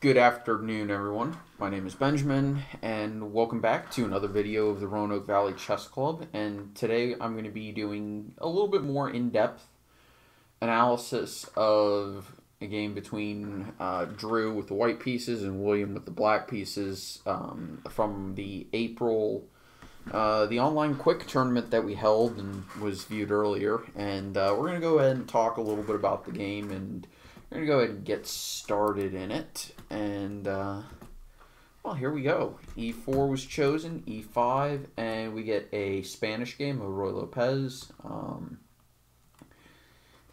Good afternoon, everyone. My name is Benjamin, and welcome back to another video of the Roanoke Valley Chess Club. And today I'm going to be doing a little bit more in-depth analysis of a game between Drew with the white pieces and William with the black pieces from the the online quick tournament that we held and was viewed earlier. And we're going to go ahead and talk a little bit about the game, and we're going to go ahead and get started in it. And, well, here we go. E4 was chosen, E5, and we get a Spanish game of Roy Lopez.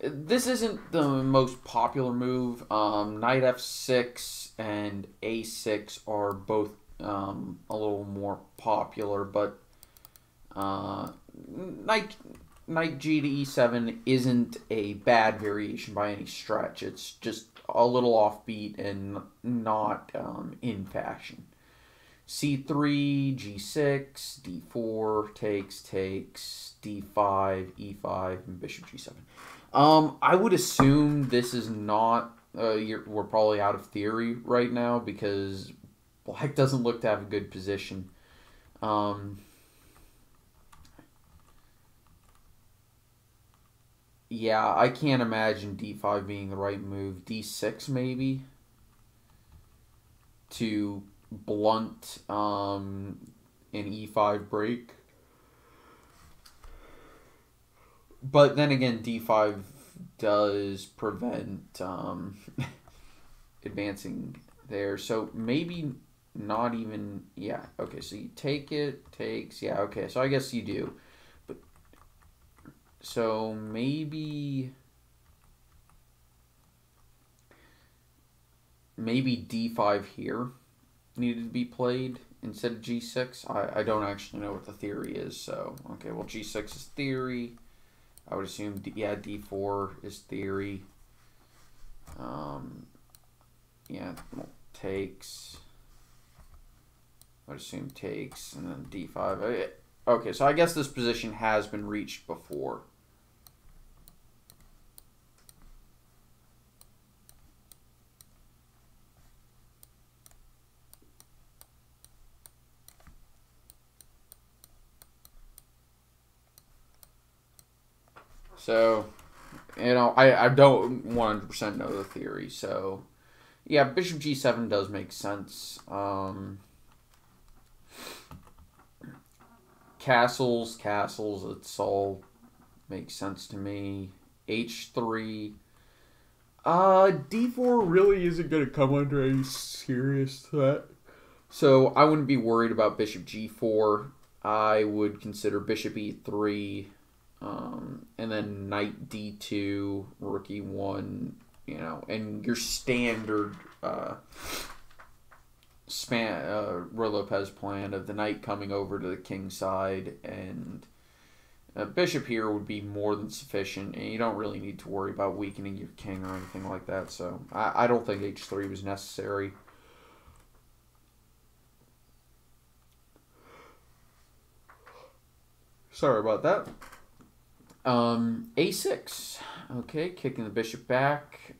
This isn't the most popular move. Knight F6 and A6 are both a little more popular, but Knight G to E7 isn't a bad variation by any stretch. It's just a little offbeat and not in fashion. C3, G6, D4, takes, D5, E5, and Bishop G7. I would assume this is not, we're probably out of theory right now because Black doesn't look to have a good position. Yeah, I can't imagine D5 being the right move. D6 maybe to blunt an E5 break. But then again, D5 does prevent advancing there. So maybe not even, yeah, okay, so you take it, takes, yeah, okay, so I guess you do. So maybe D5 here needed to be played instead of G6. I don't actually know what the theory is, so okay, well G6 is theory. I would assume D4 is theory. Yeah, well, takes. I would assume takes, and then D5. Okay, so I guess this position has been reached before. So, you know, I don't 100% know the theory. So, yeah, Bishop G7 does make sense. Castles, it's all makes sense to me. H3. D4 really isn't going to come under any serious threat. So, I wouldn't be worried about Bishop G4. I would consider Bishop E3. And then Knight D2, Rook E1, you know, and your standard Roy Lopez plan of the knight coming over to the king side, and bishop here would be more than sufficient, and you don't really need to worry about weakening your king or anything like that, so I don't think H3 was necessary. Sorry about that. A6. Okay, kicking the bishop back.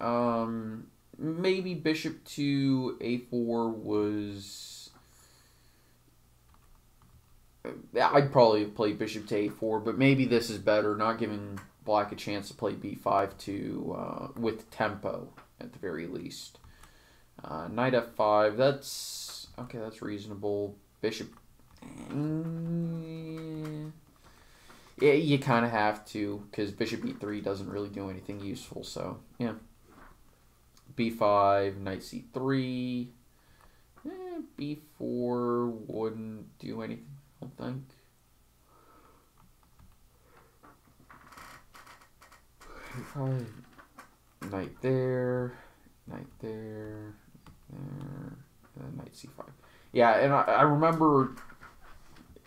Maybe bishop to A4 was... I'd probably have played bishop to A4, but maybe this is better, not giving Black a chance to play B5 to with tempo, at the very least. Knight F5, that's... Okay, that's reasonable. Bishop... Yeah, you kind of have to, because bishop e3 doesn't really do anything useful, so, yeah. B5, knight c3. B4 wouldn't do anything, I don't think. B5, knight there, knight there, and knight c5. Yeah, and I remember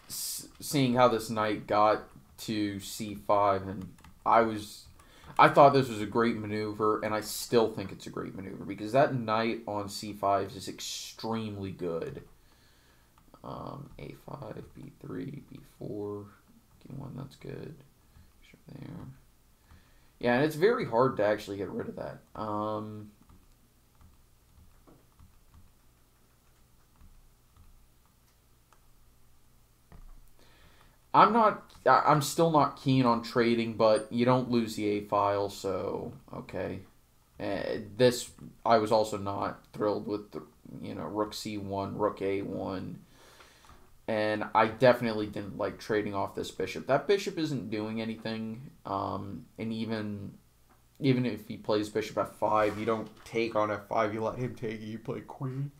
seeing how this knight got to c5, and I thought this was a great maneuver, and I still think it's a great maneuver because that knight on c5 is extremely good. A5, b3, b4, d1, that's good. Bishop there. Yeah, and it's very hard to actually get rid of that. I'm still not keen on trading, but you don't lose the A file, so okay. This I was also not thrilled with the rook C1, rook A1, and I definitely didn't like trading off this bishop. That bishop isn't doing anything, and even if he plays bishop F5, you don't take on F5. You let him take it. You play queen,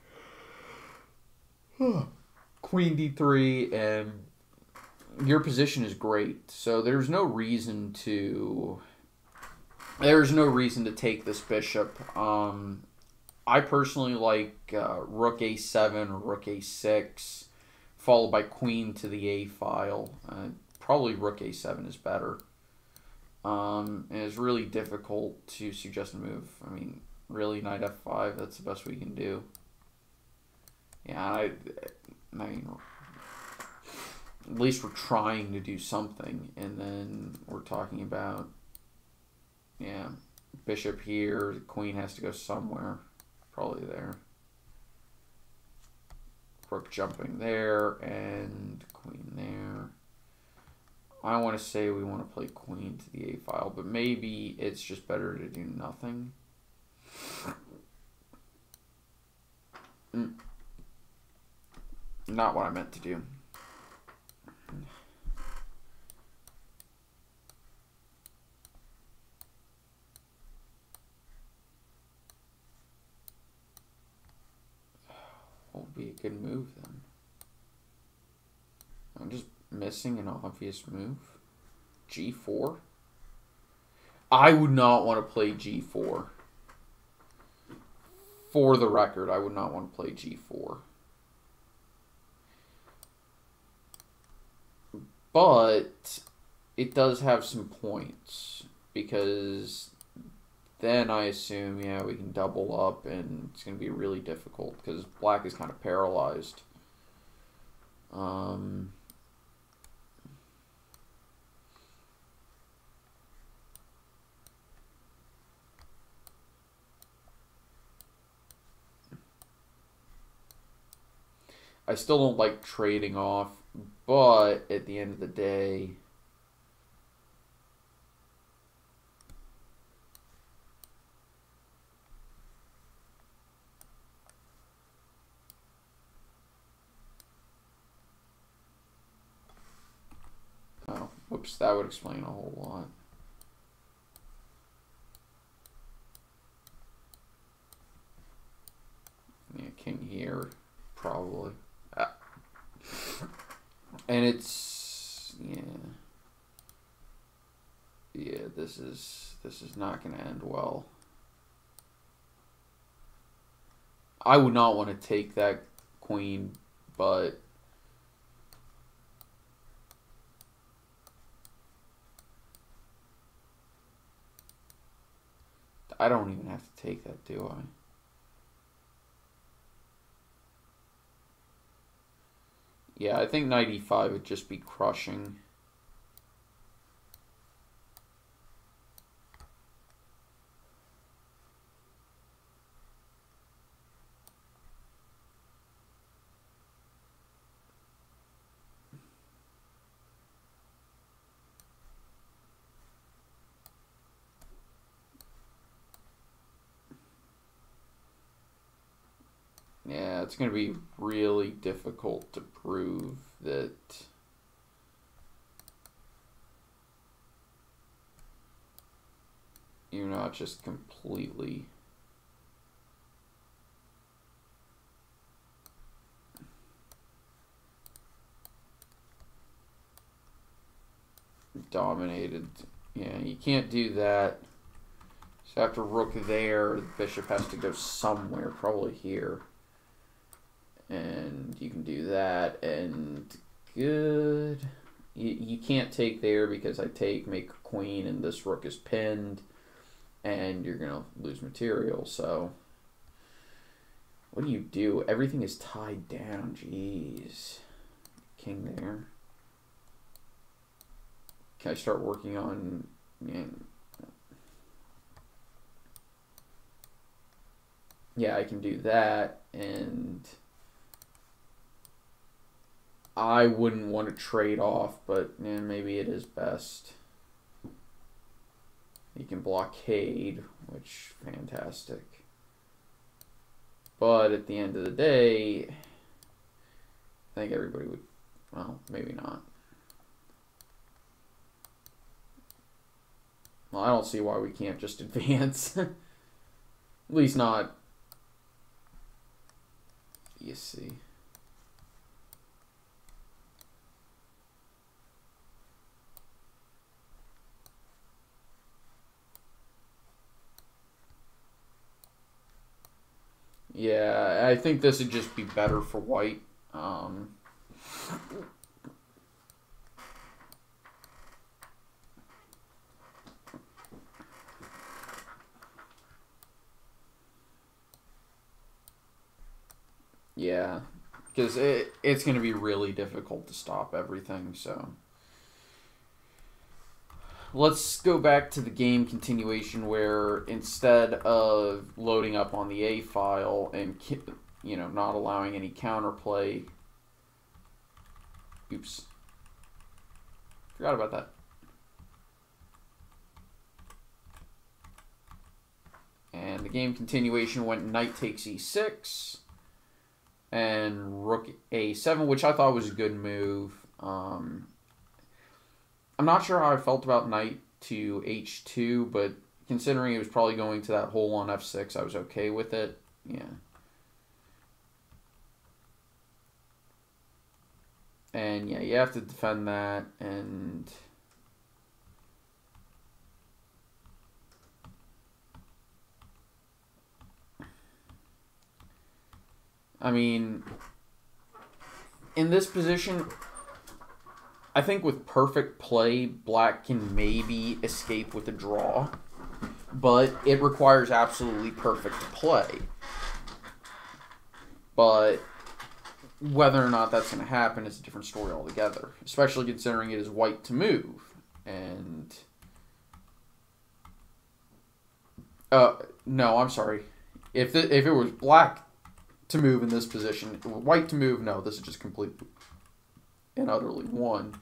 queen D3, and your position is great. So there's no reason to take this bishop. I personally like rook A7 or rook A6, followed by queen to the A file. Probably rook A7 is better. And it's really difficult to suggest a move. I mean, really, knight F5, that's the best we can do. Yeah, I mean, at least we're trying to do something. And then we're talking about, yeah, bishop here, the queen has to go somewhere. Probably there. Rook jumping there, and queen there. I want to say we want to play queen to the A file, but maybe it's just better to do nothing. Not what I meant to do. What would be a good move then? I'm just missing an obvious move. G4? I would not want to play G4. For the record, I would not want to play G4. But it does have some points, because then I assume, yeah, we can double up, and it's going to be really difficult because black is kind of paralyzed. I still don't like trading off, but at the end of the day, oh, whoops, that would explain a whole lot. Yeah, king here, probably. And it's, yeah, this is not going to end well. I would not want to take that queen, but I don't even have to take that, do I? Yeah, I think knight e5 would just be crushing. Yeah, it's going to be really difficult to prove that you're not just completely dominated. Yeah, you can't do that. So after rook there, the bishop has to go somewhere, probably here. And you can do that, and good. You can't take there because I take, make a queen, and this rook is pinned, and you're going to lose material. So what do? Everything is tied down. Jeez. King there. Can I start working on... Yeah, I can do that, and... I wouldn't want to trade off, but maybe it is best. You can blockade, which fantastic. But at the end of the day, I think everybody would, well, maybe not. Well, I don't see why we can't just advance. At least not. You see. Yeah, I think this would just be better for white. Yeah, because it's going to be really difficult to stop everything, so. Let's go back to the game continuation where instead of loading up on the A file and, you know, not allowing any counterplay. Oops. Forgot about that. And the game continuation went knight takes e6 and rook a7, which I thought was a good move. I'm not sure how I felt about knight to h2, but considering it was probably going to that hole on f6, I was okay with it. Yeah. And yeah, you have to defend that, and I mean, in this position, I think with perfect play, black can maybe escape with a draw, but it requires absolutely perfect play. But whether or not that's going to happen is a different story altogether, especially considering it is white to move. And no, I'm sorry. If it was black to move in this position, white to move, no, this is just completely and utterly won.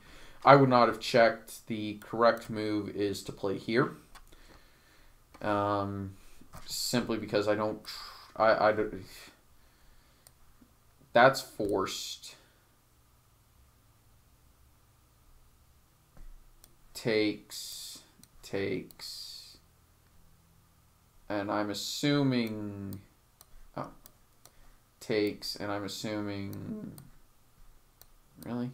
I would not have checked. The correct move is to play here. Simply because I don't. That's forced. Takes. And I'm assuming. Oh. Takes, and I'm assuming. Really?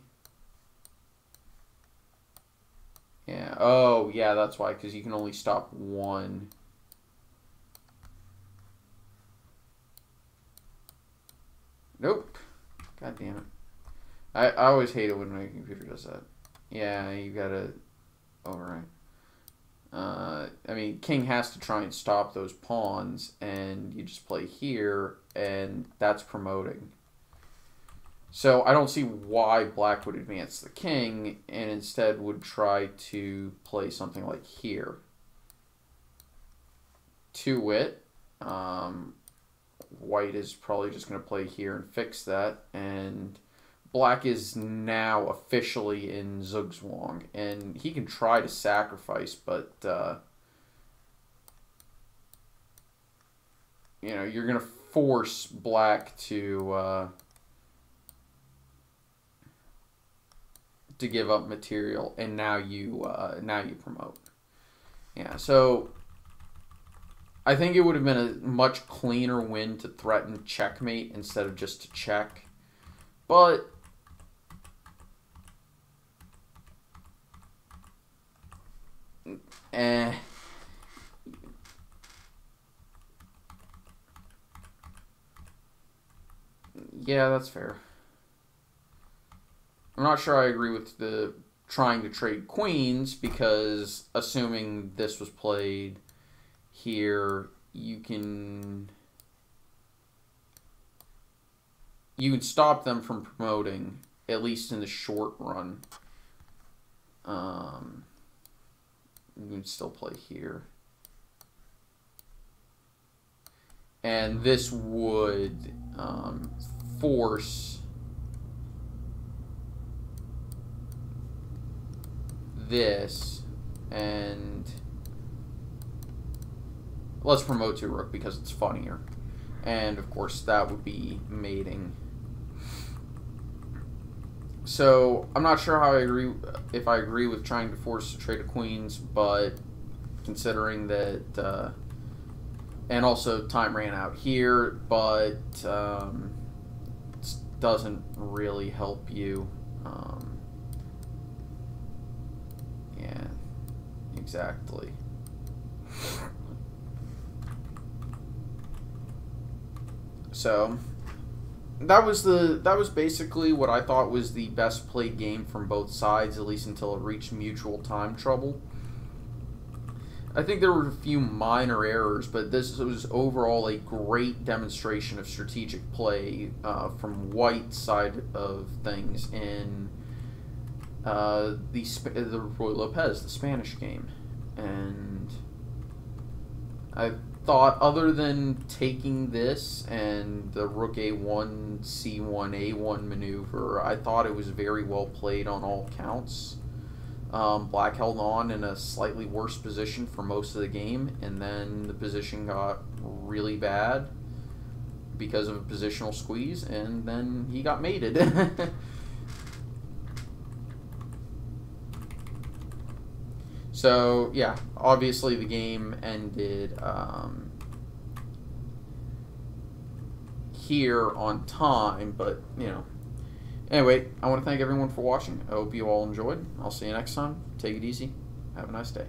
Yeah. Oh, yeah, that's why, because you can only stop one. Nope. God damn it. I always hate it when my computer does that. Yeah, you gotta overwrite. I mean, king has to try and stop those pawns, and you just play here, and that's promoting. So I don't see why black would advance the king and instead would try to play something like here. To wit, white is probably just going to play here and fix that, and black is now officially in Zugzwang, and he can try to sacrifice, but you know, you're going to force black to give up material, and now you promote. Yeah, so I think it would have been a much cleaner win to threaten checkmate instead of just to check. But yeah, that's fair. I'm not sure I agree with the trying to trade queens, because assuming this was played here, you can stop them from promoting, at least in the short run. You can still play here. And this would force this, and let's promote to rook because it's funnier. And of course that would be mating. So I'm not sure how if I agree with trying to force a trade of queens, but considering that, and also time ran out here, but it doesn't really help you. Yeah, exactly. So that was basically what I thought was the best played game from both sides, at least until it reached mutual time trouble. I think there were a few minor errors, but this was overall a great demonstration of strategic play from White's side of things in the Roy Lopez, the Spanish game. And I thought, other than taking this and the rook a1, c1, a1 maneuver, I thought it was very well played on all counts. Black held on in a slightly worse position for most of the game, and then the position got really bad because of a positional squeeze, and then he got mated. So, yeah, obviously the game ended here on time, but, you know. Anyway, I want to thank everyone for watching. I hope you all enjoyed. I'll see you next time. Take it easy. Have a nice day.